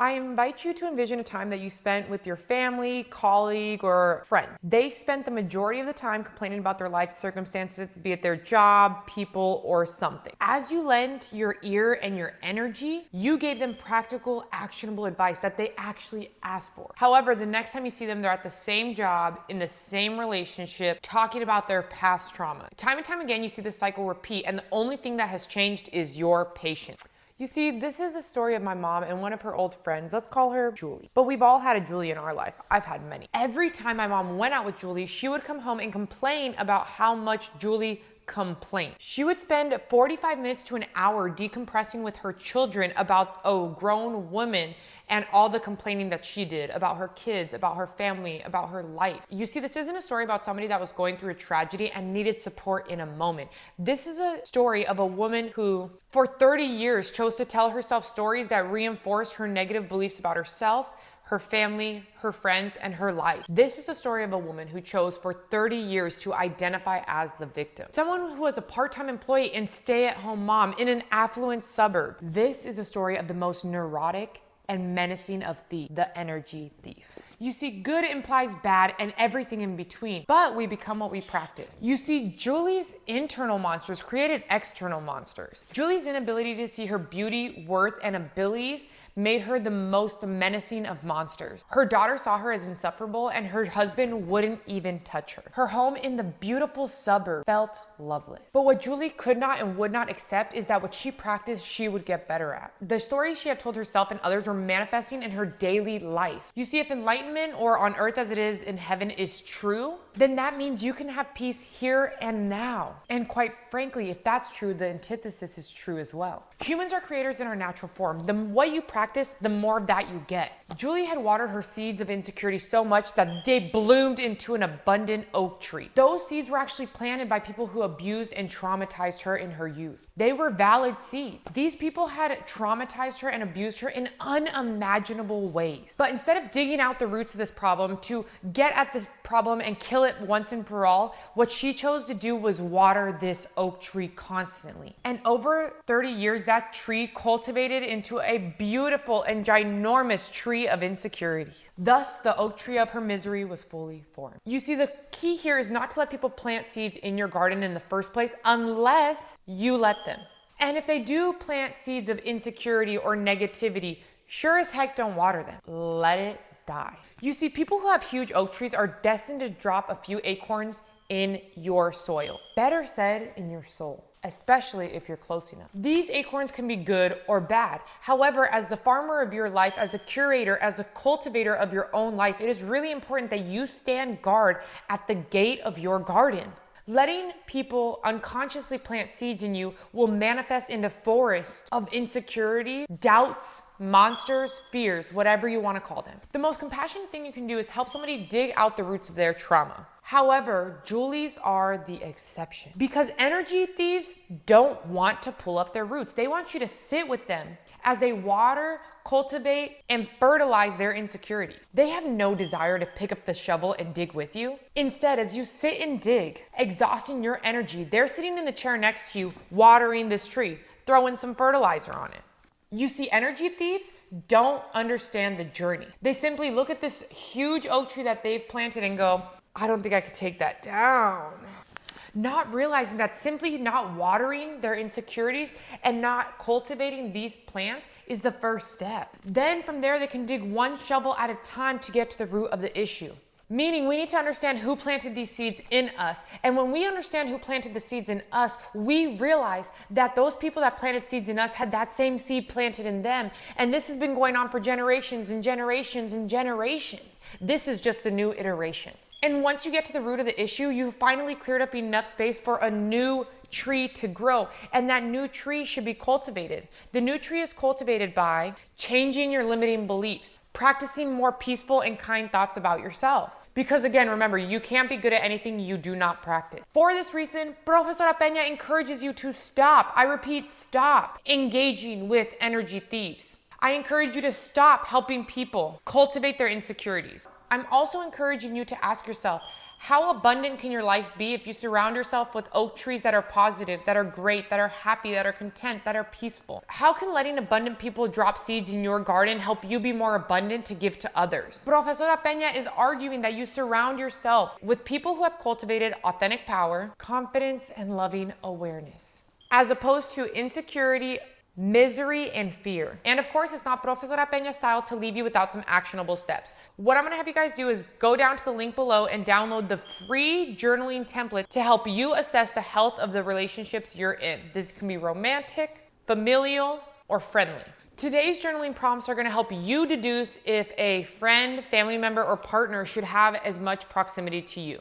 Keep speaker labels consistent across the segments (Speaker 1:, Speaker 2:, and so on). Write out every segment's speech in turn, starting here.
Speaker 1: I invite you to envision a time that you spent with your family, colleague, or friend. They spent the majority of the time complaining about their life circumstances, be it their job, people, or something. As you lent your ear and your energy, you gave them practical, actionable advice that they actually asked for. However, the next time you see them, they're at the same job, in the same relationship, talking about their past trauma. Time and time again, you see this cycle repeat, and the only thing that has changed is your patience. You see, this is a story of my mom and one of her old friends. Let's call her Julie. But we've all had a Julie in our life. I've had many. Every time my mom went out with Julie, she would come home and complain about how much Julie complained. She would spend 45 minutes to an hour decompressing with her children about a grown woman and all the complaining that she did about her kids, about her family, about her life. You see, this isn't a story about somebody that was going through a tragedy and needed support in a moment. This is a story of a woman who, for 30 years, chose to tell herself stories that reinforced her negative beliefs about herself, her family, her friends, and her life. This is the story of a woman who chose for 30 years to identify as the victim. Someone who was a part-time employee and stay-at-home mom in an affluent suburb. This is a story of the most neurotic and menacing of thieves, the energy thief. You see, good implies bad and everything in between, but we become what we practice. You see, Julie's internal monsters created external monsters. Julie's inability to see her beauty, worth, and abilities made her the most menacing of monsters. Her daughter saw her as insufferable, and her husband wouldn't even touch her. Her home in the beautiful suburb felt loveless. But what Julie could not and would not accept is that what she practiced, she would get better at. The stories she had told herself and others were manifesting in her daily life. You see, if enlightenment, or on earth as it is in heaven, is true, then that means you can have peace here and now. And quite frankly, if that's true, the antithesis is true as well. Humans are creators in our natural form. The more you practice, the more of that you get. Julie had watered her seeds of insecurity so much that they bloomed into an abundant oak tree. Those seeds were actually planted by people who abused and traumatized her in her youth. They were valid seeds. These people had traumatized her and abused her in unimaginable ways. But instead of digging out the roots of this problem to get at this problem and kill it once and for all, what she chose to do was water this oak tree constantly. And over 30 years, that tree cultivated into a beautiful and ginormous tree of insecurities. Thus, the oak tree of her misery was fully formed. You see, the key here is not to let people plant seeds in your garden in the first place unless you let them. And if they do plant seeds of insecurity or negativity, sure as heck don't water them. Let it die. You see, people who have huge oak trees are destined to drop a few acorns in your soil. Better said, in your soul, especially if you're close enough. These acorns can be good or bad. However, as the farmer of your life, as the curator, as the cultivator of your own life, it is really important that you stand guard at the gate of your garden. Letting people unconsciously plant seeds in you will manifest in the forest of insecurity, doubts, monsters, fears, whatever you want to call them. The most compassionate thing you can do is help somebody dig out the roots of their trauma. However, Julies are the exception because energy thieves don't want to pull up their roots. They want you to sit with them as they water, cultivate, and fertilize their insecurities. They have no desire to pick up the shovel and dig with you. Instead, as you sit and dig, exhausting your energy, they're sitting in the chair next to you, watering this tree, throwing some fertilizer on it. You see, energy thieves don't understand the journey. They simply look at this huge oak tree that they've planted and go, I don't think I could take that down. Not realizing that simply not watering their insecurities and not cultivating these plants is the first step. Then from there, they can dig one shovel at a time to get to the root of the issue. Meaning we need to understand who planted these seeds in us. And when we understand who planted the seeds in us, we realize that those people that planted seeds in us had that same seed planted in them. And this has been going on for generations and generations and generations. This is just the new iteration. And once you get to the root of the issue, you've finally cleared up enough space for a new tree to grow. And that new tree should be cultivated. The new tree is cultivated by changing your limiting beliefs, practicing more peaceful and kind thoughts about yourself. Because again, remember, you can't be good at anything you do not practice. For this reason, Profesora Peña encourages you to stop, I repeat, stop engaging with energy thieves. I encourage you to stop helping people cultivate their insecurities. I'm also encouraging you to ask yourself, How abundant can your life be if you surround yourself with oak trees that are positive, that are great, that are happy, that are content, that are peaceful? How can letting abundant people drop seeds in your garden help you be more abundant to give to others? Profesora Peña is arguing that you surround yourself with people who have cultivated authentic power, confidence, and loving awareness, as opposed to insecurity, misery, and fear. And of course, it's not Profesora Peña style to leave you without some actionable steps. What I'm gonna have you guys do is go down to the link below and download the free journaling template to help you assess the health of the relationships you're in. This can be romantic, familial, or friendly. Today's journaling prompts are gonna help you deduce if a friend, family member, or partner should have as much proximity to you.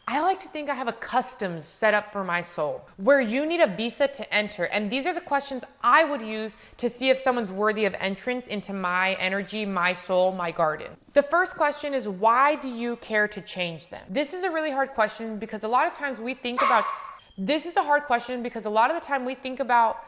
Speaker 1: I like to think I have a customs set up for my soul where you need a visa to enter. And these are the questions I would use to see if someone's worthy of entrance into my energy, my soul, my garden. The first question is, why do you care to change them? This is a really hard question because a lot of times we think about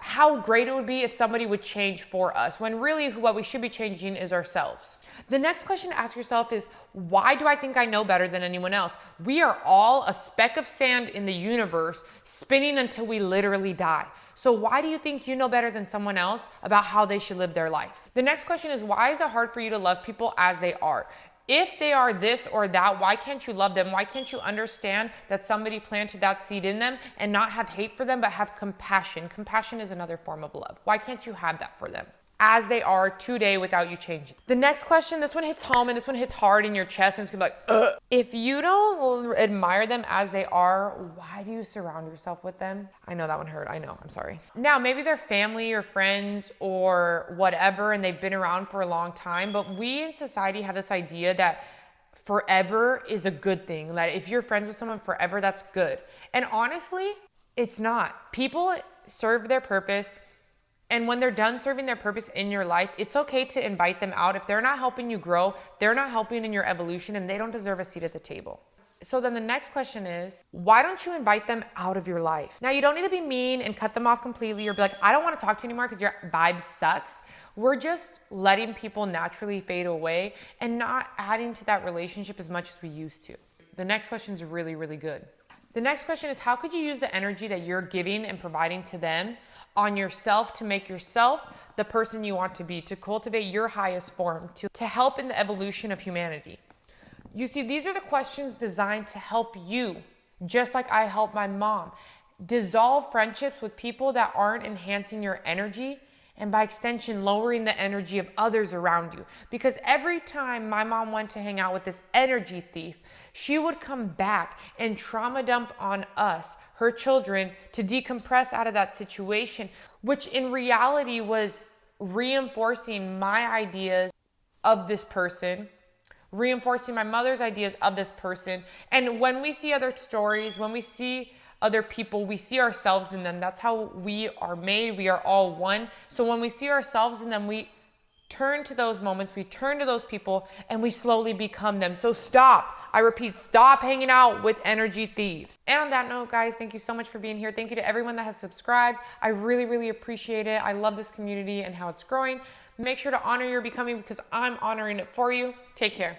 Speaker 1: how great it would be if somebody would change for us, when really what we should be changing is ourselves. The next question to ask yourself is, why do I think I know better than anyone else? We are all a speck of sand in the universe, spinning until we literally die. So why do you think you know better than someone else about how they should live their life? The next question is, why is it hard for you to love people as they are? If they are this or that, why can't you love them? Why can't you understand that somebody planted that seed in them and not have hate for them, but have compassion? Compassion is another form of love. Why can't you have that for them as they are today without you changing? The next question, this one hits home and this one hits hard in your chest, and it's gonna be like, ugh. If you don't admire them as they are, why do you surround yourself with them? I know that one hurt. I know, I'm sorry. Now, maybe they're family or friends or whatever, and they've been around for a long time, but we in society have this idea that forever is a good thing. That if you're friends with someone forever, that's good. And honestly, it's not. People serve their purpose. And when they're done serving their purpose in your life, it's okay to invite them out. If they're not helping you grow, they're not helping in your evolution, and they don't deserve a seat at the table. So then the next question is, why don't you invite them out of your life? Now, you don't need to be mean and cut them off completely or be like, I don't want to talk to you anymore because your vibe sucks. We're just letting people naturally fade away and not adding to that relationship as much as we used to. The next question is really, really good. The next question is, how could you use the energy that you're giving and providing to them on yourself to make yourself the person you want to be, to cultivate your highest form, to help in the evolution of humanity? You see, these are the questions designed to help you, just like I helped my mom, dissolve friendships with people that aren't enhancing your energy, and by extension, lowering the energy of others around you. Because every time my mom went to hang out with this energy thief, she would come back and trauma dump on us, her children, to decompress out of that situation, which in reality was reinforcing my ideas of this person, reinforcing my mother's ideas of this person. And when we see other stories, when we see other people, we see ourselves in them. That's how we are made. We are all one. So when we see ourselves in them, we turn to those moments, we turn to those people, and we slowly become them. So stop. I repeat, stop hanging out with energy thieves. And on that note, guys, thank you so much for being here. Thank you to everyone that has subscribed. I really, really appreciate it. I love this community and how it's growing. Make sure to honor your becoming because I'm honoring it for you. Take care.